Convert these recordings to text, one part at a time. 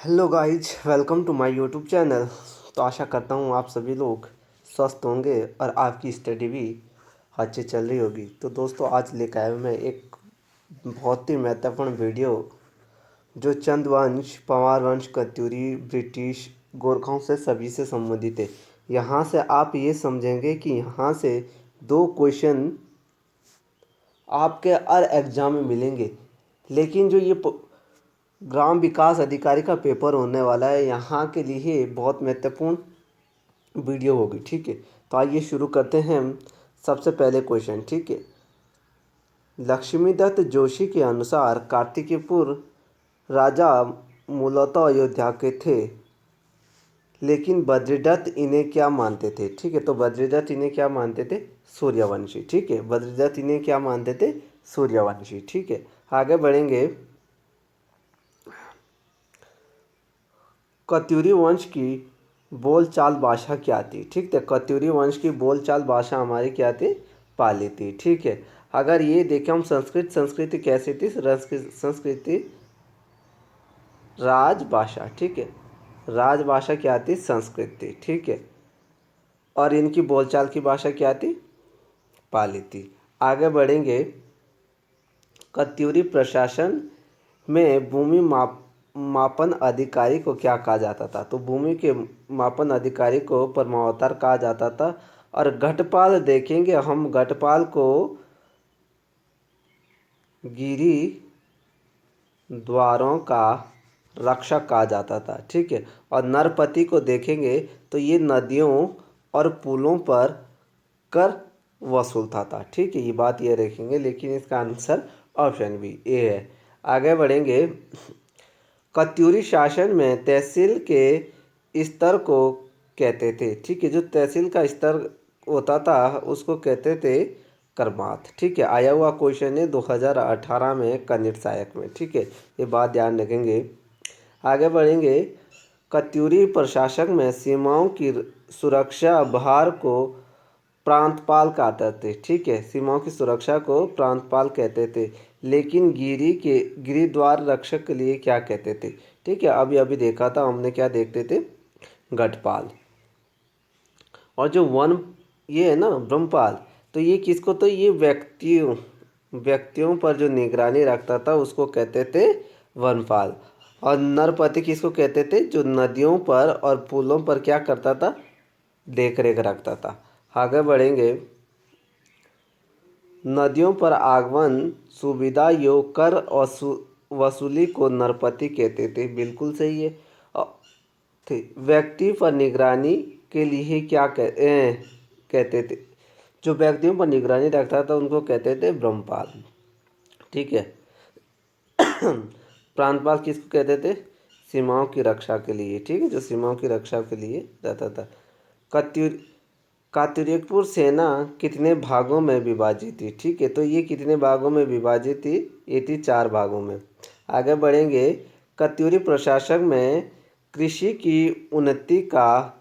Hello guys, welcome to my YouTube channel. तो आशा करता हूँ आप सभी लोग स्वस्थ होंगे और आपकी स्टडी भी अच्छी चल रही होगी। तो दोस्तों, आज लेकर आया हूँ मैं एक बहुत ही महत्वपूर्ण वीडियो जो चंद वंश, पंवार वंश, कत्यूरी, ब्रिटिश, गोरखाओं से सभी से संबंधित है। यहाँ से आप ये समझेंगे कि यहाँ से दो क्वेश्चन आपके हर एग्जाम में मिलेंगे। लेकिन जो ये ग्राम विकास अधिकारी का पेपर होने वाला है, यहाँ के लिए बहुत महत्वपूर्ण वीडियो होगी। ठीक है, तो आइए शुरू करते हैं। सबसे पहले क्वेश्चन, ठीक है। लक्ष्मीदत्त जोशी के अनुसार कार्तिकेयपुर राजा मूलतः अयोध्या के थे, लेकिन बद्रीदत्त इन्हें क्या मानते थे? ठीक है, तो बद्रीदत्त इन्हें क्या मानते थे? सूर्यवंशी। ठीक है, बद्रीदत्त इन्हें क्या मानते थे? सूर्यवंशी। ठीक है, आगे बढ़ेंगे। कत्यूरी वंश की बोलचाल भाषा क्या थी? ठीक है, कत्यूरी वंश की बोलचाल भाषा हमारी क्या थी? पाली थी। ठीक है, अगर ये देखें हम संस्कृति कैसी थी? संस्कृति राजभाषा। ठीक है, राजभाषा क्या थी? संस्कृति। ठीक है, और इनकी बोलचाल की भाषा क्या थी? पाली थी। आगे बढ़ेंगे। कत्यूरी प्रशासन में भूमि मापन अधिकारी को क्या कहा जाता था? तो भूमि के मापन अधिकारी को परमावतार कहा जाता था। और घटपाल देखेंगे हम, घटपाल को गिरी द्वारों का रक्षक कहा जाता था। ठीक है, और नरपति को देखेंगे तो ये नदियों और पुलों पर कर वसूलता था। ठीक है, ये बात ये रखेंगे, लेकिन इसका आंसर ऑप्शन बी ए है। आगे बढ़ेंगे। कत्यूरी शासन में तहसील के स्तर को कहते थे? ठीक है, जो तहसील का स्तर होता था उसको कहते थे करमात। ठीक है, आया हुआ क्वेश्चन है 2018 में कनिष्ठ सहायक में। ठीक है, ये बात ध्यान रखेंगे। आगे बढ़ेंगे। कत्यूरी प्रशासक में सीमाओं की सुरक्षा भार को प्रांतपाल कहते थे। ठीक है, सीमाओं की सुरक्षा को प्रांतपाल कहते थे, लेकिन गिरिद्वार रक्षक के लिए क्या कहते थे? ठीक है, अभी अभी देखा था हमने, क्या देखते थे? गढ़पाल। और जो वन ये है ना, ब्रह्मपाल, तो ये किसको? तो ये व्यक्तियों पर जो निगरानी रखता था उसको कहते थे वनपाल। और नरपति किसको कहते थे? जो नदियों पर और पुलों पर क्या करता था? देख रेख रखता था। आगे बढ़ेंगे। नदियों पर आगमन सुविधा योग कर वसूली को नरपति कहते थे। बिल्कुल सही है। व्यक्ति पर निगरानी के लिए क्या कहते थे? जो व्यक्तियों पर निगरानी रखता था उनको कहते थे ब्रह्मपाल। ठीक है। प्रांतपाल किसको कहते थे? सीमाओं की रक्षा के लिए। ठीक है, जो सीमाओं की रक्षा के लिए रहता था। कत्यूर कातुरियपुर सेना कितने भागों में विभाजित थी? ठीक है, तो ये कितने भागों में विभाजित थी? ये थी 4 भागों में। आगे बढ़ेंगे। कत्यूरी प्रशासक में कृषि की उन्नति का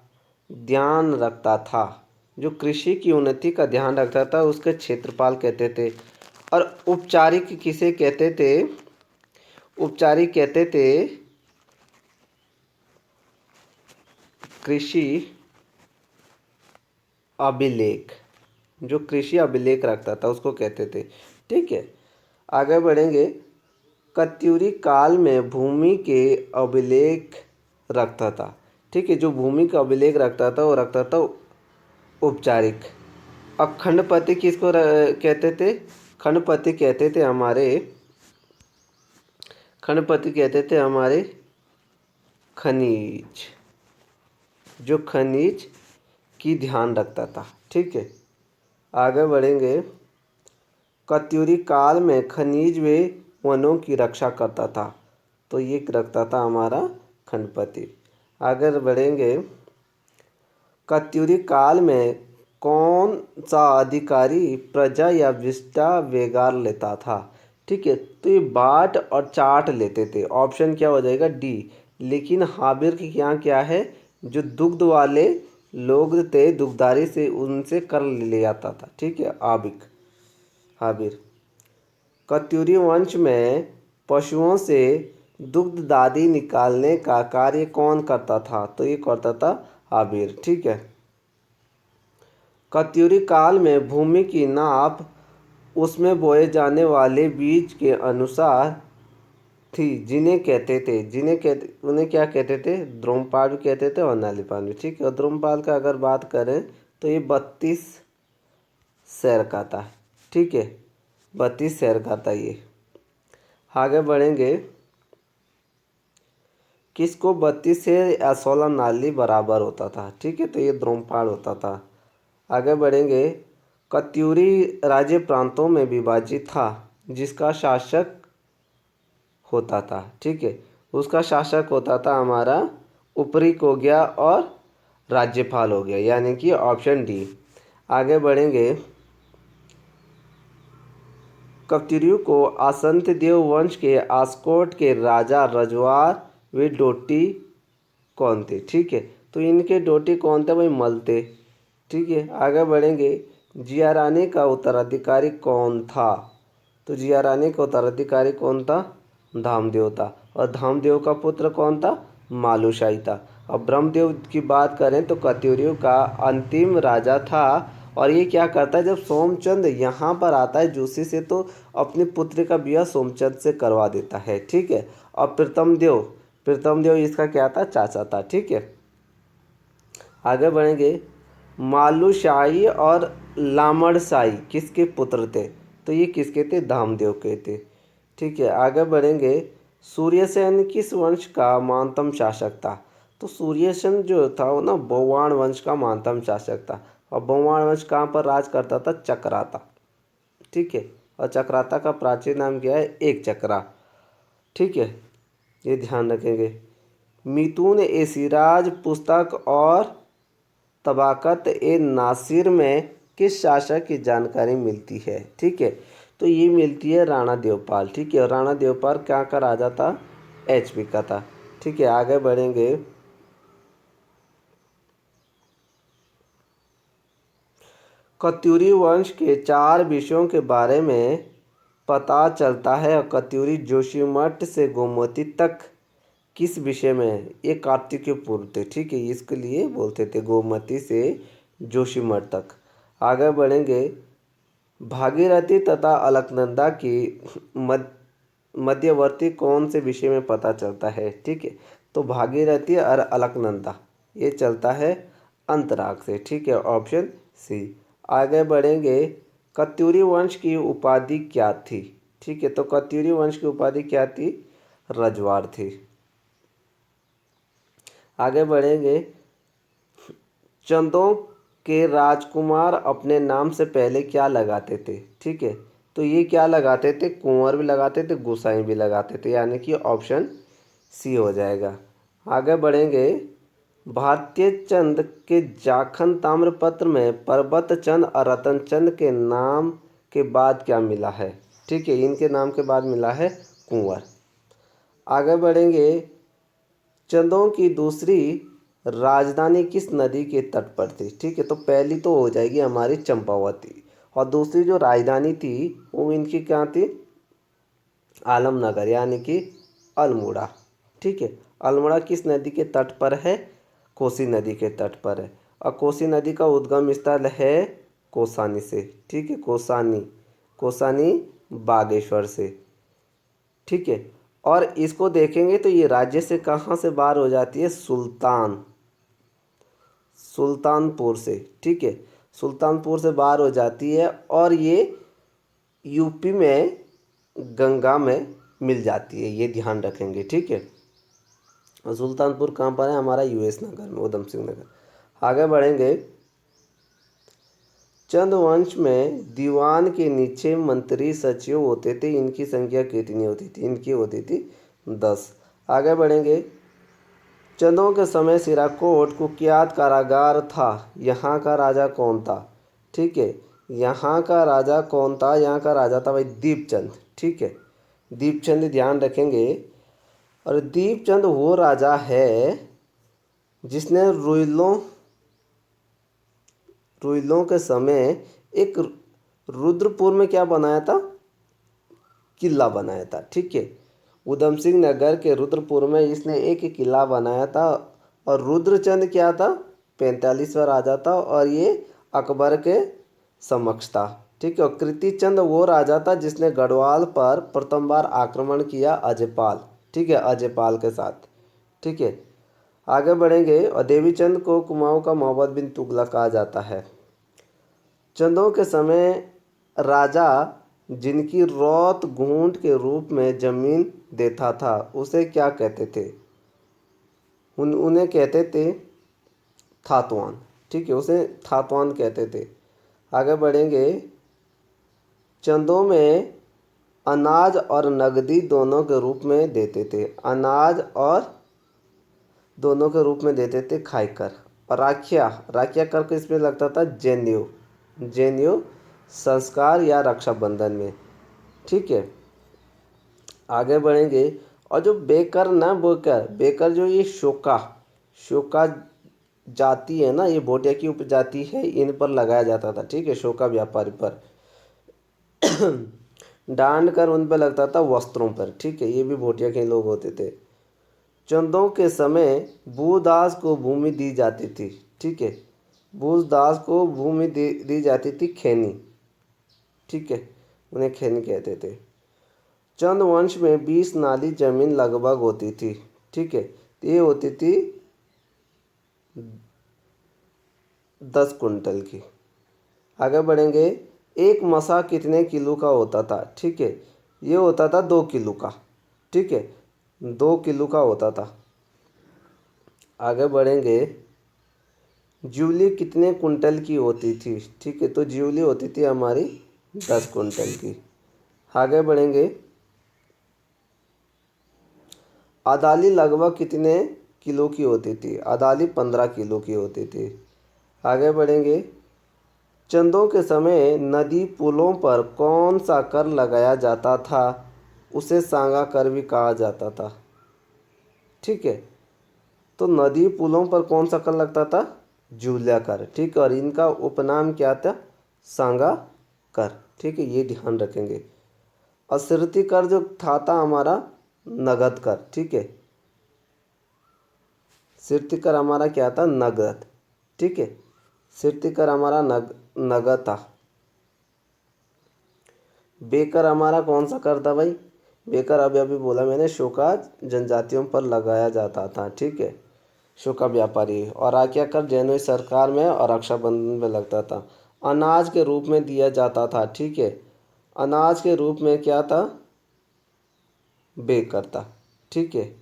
ध्यान रखता था। जो कृषि की उन्नति का ध्यान रखता था उसके क्षेत्रपाल कहते थे। और उपचारिक किसे कहते थे? उपचारिक कहते थे कृषि अभिलेख। जो कृषि अभिलेख रखता था उसको कहते थे। ठीक है, आगे बढ़ेंगे। कत्यूरी काल में भूमि के अभिलेख रखता था। ठीक है, जो भूमि का अभिलेख रखता था वो रखता था उपचारिक। अब खंडपति किसको कहते थे? खंडपति कहते थे हमारे खनिज, जो खनिज की ध्यान रखता था। ठीक है, आगे बढ़ेंगे। कत्यूरी काल में खनिज व वनों की रक्षा करता था, तो ये रखता था हमारा खंडपति। आगे बढ़ेंगे। कत्यूरी काल में कौन सा अधिकारी प्रजा या विस्टा वेगार लेता था? ठीक है, तो ये बाट और चाट लेते थे। ऑप्शन क्या हो जाएगा? डी। लेकिन हाबिर की यहाँ क्या है? जो दुग्ध वाले लोग थे, दुग्धारी से उनसे कर ले जाता था। ठीक है, हाबिर। कत्यूरी वंश में पशुओं से दुग्ध दादी निकालने का कार्य कौन करता था? तो ये करता था आबिर। ठीक है। कत्यूरी काल में भूमि की नाप उसमें बोए जाने वाले बीज के अनुसार थी, उन्हें क्या कहते थे? द्रोमपाल भी कहते थे और नालीपाल भी। ठीक है। और द्रोमपाल का अगर बात करें तो ये 32 सैर का था। ठीक है, 32 सैर का था ये। आगे बढ़ेंगे। किसको 32 से या 16 नाली बराबर होता था? ठीक है, तो ये द्रोमपाल होता था। आगे बढ़ेंगे। कत्यूरी राज्य प्रांतों में विभाजित था, जिसका शासक होता था। ठीक है, उसका शासक होता था हमारा ऊपरी हो गया और राज्यपाल हो गया, यानी कि ऑप्शन डी। आगे बढ़ेंगे। कत्यूरियों को आसंत देव वंश के आस्कोट के राजा रजवार वे डोटी कौन थे? ठीक है, तो इनके डोटी कौन थे भाई? मल थे। ठीक है। आगे बढ़ेंगे। जिया रानी का उत्तराधिकारी कौन था? तो जिया रानी का उत्तराधिकारी कौन था? धामदेव था। और धामदेव का पुत्र कौन था? मालूशाही था। अब ब्रह्मदेव की बात करें तो कत्यूरियों का अंतिम राजा था। और ये क्या करता है, जब सोमचंद यहाँ पर आता है जोशी से, तो अपने पुत्र का ब्याह सोमचंद से करवा देता है। ठीक है। और प्रीतम देव इसका क्या था? चाचा था। ठीक है। आगे बढ़ेंगे। मालूशाही और लामड़शाही किसके पुत्र थे? तो ये किसके थे? धामदेव के थे। ठीक है। आगे बढ़ेंगे। सूर्यसेन किस वंश का महानतम शासक था? तो सूर्यसेन जो था वो ना बौवाण वंश का महानतम शासक था। और बौवाण वंश कहाँ पर राज करता था? चक्राता। ठीक है। और चक्राता का प्राचीन नाम क्या है? एक चक्रा। ठीक है, ये ध्यान रखेंगे। मिथुन ए सिराज पुस्तक और तबाकत ए नासिर में किस शासक की जानकारी मिलती है? ठीक है, तो ये मिलती है राणा देवपाल। ठीक है। और राणा देवपाल क्या का राजा था? एचपी का था। ठीक है। आगे बढ़ेंगे। कत्यूरी वंश के 4 विषयों के बारे में पता चलता है। और कत्यूरी जोशीमठ से गोमती तक किस विषय में है? ये कार्तिकेय पूर्व थे। ठीक है, इसके लिए बोलते थे गोमती से जोशीमठ तक। आगे बढ़ेंगे। भागीरथी तथा अलकनंदा की मध्यवर्ती कौन से विषय में पता चलता है? ठीक है, तो भागीरथी और अलकनंदा ये चलता है अंतराग से। ठीक है, ऑप्शन सी। आगे बढ़ेंगे। कत्यूरी वंश की उपाधि क्या थी? ठीक है, तो कत्यूरी वंश की उपाधि क्या थी? रजवार थी। आगे बढ़ेंगे। चंदों के राजकुमार अपने नाम से पहले क्या लगाते थे? ठीक है, तो ये क्या लगाते थे? कुंवर भी लगाते थे, गोसाई भी लगाते थे, यानी कि ऑप्शन सी हो जाएगा। आगे बढ़ेंगे। भारतीय चंद के जाखन ताम्रपत्र में परबत चंद और रतन चंद के नाम के बाद क्या मिला है? ठीक है, इनके नाम के बाद मिला है कुंवर। आगे बढ़ेंगे। चंदों की दूसरी राजधानी किस नदी के तट पर थी? ठीक है, तो पहली तो हो जाएगी हमारी चंपावती। और दूसरी जो राजधानी थी वो इनकी क्या थी? आलमनगर, यानी कि अल्मोड़ा। ठीक है, अल्मोड़ा किस नदी के तट पर है? कोसी नदी के तट पर है। और कोसी नदी का उद्गम स्थल है कोसानी से। ठीक है, कोसानी बागेश्वर से। ठीक है, और इसको देखेंगे तो ये राज्य से कहाँ से बाहर हो जाती है? सुल्तानपुर से। ठीक है, सुल्तानपुर से बाहर हो जाती है और ये यूपी में गंगा में मिल जाती है, ये ध्यान रखेंगे। ठीक है, और सुल्तानपुर कहाँ पर है? हमारा यूएस नगर में, उधम सिंह नगर। आगे बढ़ेंगे। चंद वंश में दीवान के नीचे मंत्री सचिव होते थे, इनकी संख्या कितनी होती थी? इनकी होती थी 10। आगे बढ़ेंगे। चंदों के समय सिराकोट कुख्यात कारागार था, यहाँ का राजा कौन था? ठीक है, यहाँ का राजा कौन था? यहाँ का राजा था भाई दीपचंद। ठीक है, दीपचंद ध्यान रखेंगे। और दीपचंद वो राजा है जिसने रुइलों के समय एक रुद्रपुर में क्या बनाया था? किला बनाया था। ठीक है, उधम सिंह नगर के रुद्रपुर में इसने एक किला बनाया था और रुद्रचंद क्या था, 45वां राजा था और ये अकबर के समक्ष था। ठीक है। और कृतिचंद वो राजा था जिसने गढ़वाल पर प्रथम बार आक्रमण किया अजयपाल, ठीक है, अजयपाल के साथ। ठीक है। आगे बढ़ेंगे। और देवीचंद को कुमाऊं का मोहम्मद बिन तुगलक कहा जाता है। चंदों के समय राजा जिनकी रौत घूंट के रूप में जमीन देता था उसे क्या कहते थे, उन्हें कहते थे थातवान। ठीक है, उसे थातवान कहते थे। आगे बढ़ेंगे। चंदों में अनाज और नगदी दोनों के रूप में देते थे, अनाज और दोनों के रूप में देते थे खाईकर। और राखिया, राखिया कर को इसमें लगता था जनेऊ, जनेऊ संस्कार या रक्षाबंधन में। ठीक है। आगे बढ़ेंगे। और जो बेकर ना, बेकर बेकर जो ये शोका शोका जाति है ना, ये भोटिया की उपजाति है, इन पर लगाया जाता था। ठीक है, शोका व्यापारी पर डांड कर उन पर लगता था वस्त्रों पर। ठीक है, ये भी भोटिया के लोग होते थे। चंदों के समय भूदास को भूमि दी जाती थी। ठीक है, भूदास को भूमि दी जाती थी खैनी। ठीक है, उन्हें खैनी कहते थे। चंद वंश में 20 नाली जमीन लगभग होती थी। ठीक है, ये होती थी 10 कुंटल की। आगे बढ़ेंगे। एक मसा कितने किलो का होता था। ठीक है, ये होता था 2 किलो का। ठीक है, 2 किलो का होता था। आगे बढ़ेंगे। ज्यूली कितने कुंटल की होती थी। ठीक है, तो ज्यूली होती थी हमारी 10 कुंटल की। आगे बढ़ेंगे। अदाली लगभग कितने किलो की होती थी। अदाली 15 किलो की होती थी। आगे बढ़ेंगे। चंदों के समय नदी पुलों पर कौन सा कर लगाया जाता था, उसे सांगा कर भी कहा जाता था। ठीक है, तो नदी पुलों पर कौन सा कर लगता था, जूलिया कर। ठीक है, और इनका उपनाम क्या था, सांगा कर। ठीक है, ये ध्यान रखेंगे। और सिरती कर जो था हमारा नगद कर। ठीक है, सिरती कर हमारा क्या था, नगद। ठीक है, सिरती कर हमारा नगद था। बेकर हमारा कौन सा कर था भाई, बेकर अभी अभी बोला मैंने, शोका जनजातियों पर लगाया जाता था। ठीक है, शोका व्यापारी। और आज्ञा कर जैनोई सरकार में और रक्षाबंधन में लगता था। अनाज के रूप में दिया जाता था। ठीक है, अनाज के रूप में क्या था, बेकर था। ठीक है,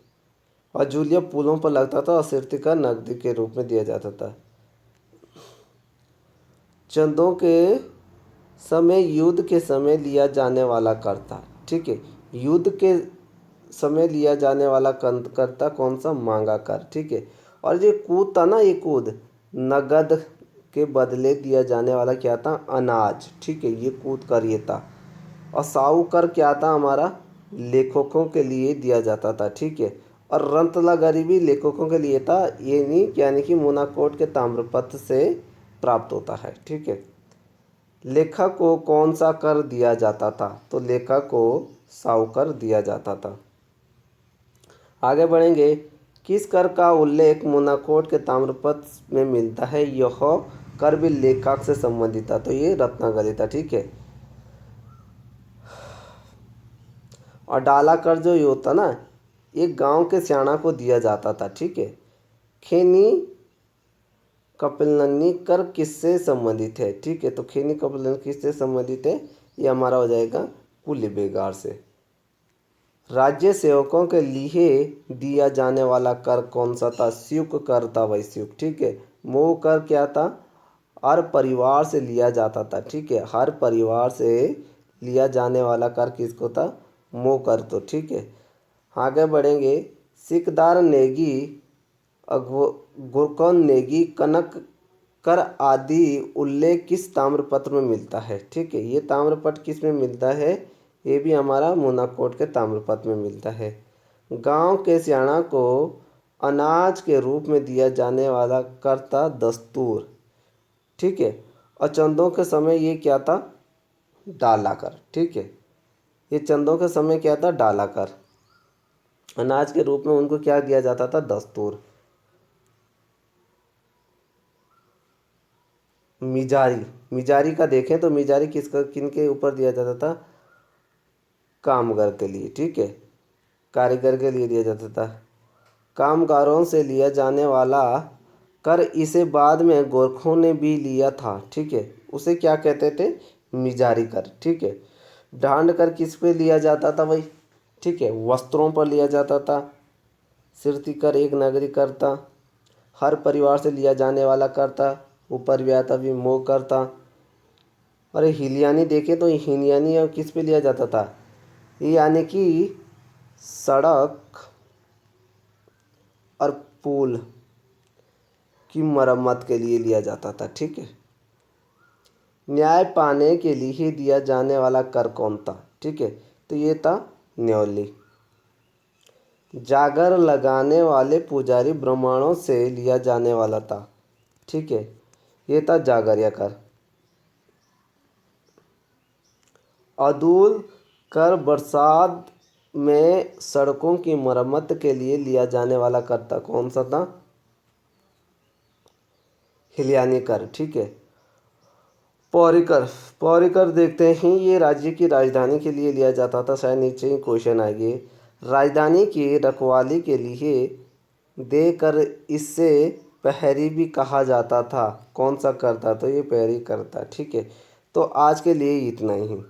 और जूलिया पुलों पर लगता था और सिरती का नकदी के रूप में दिया जाता था। चंदों के समय युद्ध के समय लिया जाने वाला कर था। ठीक है, युद्ध के समय लिया जाने वाला कर था कौन सा, मांगा कर। ठीक है, और ये कूद था ना, ये कूद नगद के बदले दिया जाने वाला क्या था, अनाज। ठीक है, ये कूद कर ये था। और साहू कर क्या था हमारा, लेखकों के लिए दिया जाता था। ठीक है, और रंतलागारी भी लेखकों के लिए था, ये नहीं यानी कि मोनाकोट के ताम्रपत्र से प्राप्त होता है। ठीक है। लेखक को कौन सा कर दिया जाता था, तो लेखक को साहूकर दिया जाता था। आगे बढ़ेंगे। किस कर का उल्लेख मोनाकोट के ताम्रपत्र में मिलता है, यह कर भी लेखक से संबंधित था, तो ये रत्नागिरी था। ठीक है, और डाला कर जो ये होता ना, ये गांव के सियाणा को दिया जाता था। ठीक है, खेनी कपिलनन्नी कर किससे संबंधित है। ठीक है, तो खेनी कपिलनन्नी किससे संबंधित है, ये हमारा हो जाएगा कुली बेगार से। राज्य सेवकों के लिए दिया जाने वाला कर कौन सा था, शुल्क कर था भाई, शुल्क। ठीक है, मोह कर क्या था, हर परिवार से लिया जाता था। ठीक है, हर परिवार से लिया जाने वाला कर किसको था, मोह कर। तो ठीक है, आगे बढ़ेंगे। सिकदार नेगी, गुरकौन नेगी, कनक कर आदि उल्लेख किस ताम्रपत्र में मिलता है। ठीक है, ये ताम्रपत्र किस में मिलता है, ये भी हमारा मोनाकोट के ताम्रपत्र में मिलता है। गांव के सियाणा को अनाज के रूप में दिया जाने वाला कर था दस्तूर। ठीक है, और चंदों के समय ये क्या था, डाला कर। ठीक है, ये चंदों के समय क्या था, डाला कर। अनाज के रूप में उनको क्या दिया जाता था? दस्तूर। मिजारी, मिजारी का देखें तो मिजारी किसका किनके ऊपर दिया जाता था? कामगर के लिए, ठीक है, कारीगर के लिए दिया जाता था। कामगारों से लिया जाने वाला कर इसे बाद में गोरखों ने भी लिया था, ठीक है, उसे क्या कहते थे? मिजारी कर, ठीक है। डांड कर किस पे लिया जाता था भाई? ठीक है, वस्त्रों पर लिया जाता था। सिरती कर एक नागरिक कर था। हर परिवार से लिया जाने वाला कर था। ऊपर भी आता भी मोह कर था। अरे हिलियानी देखे तो हिलियानी और किस पे लिया जाता था? ये यानी कि सड़क और पुल की मरम्मत के लिए लिया जाता था, ठीक है। न्याय पाने के लिए दिया जाने वाला कर कौन था? ठीक है, तो ये था न्योली। जागर लगाने वाले पुजारी ब्राह्मणों से लिया जाने वाला था, ठीक है, ये था जागरिया कर। अदूल कर बरसात में सड़कों की मरम्मत के लिए लिया जाने वाला कर था, कौन सा था? हिलियानी कर, ठीक है। पौरीकर, पौरीकर देखते हैं ये राज्य की राजधानी के लिए लिया जाता था, शायद नीचे ही क्वेश्चन आएगी। राजधानी की रखवाली के लिए देकर इससे पहरी भी कहा जाता था, कौन सा कर था? तो ये पहरी कर था, ठीक है। तो आज के लिए इतना ही।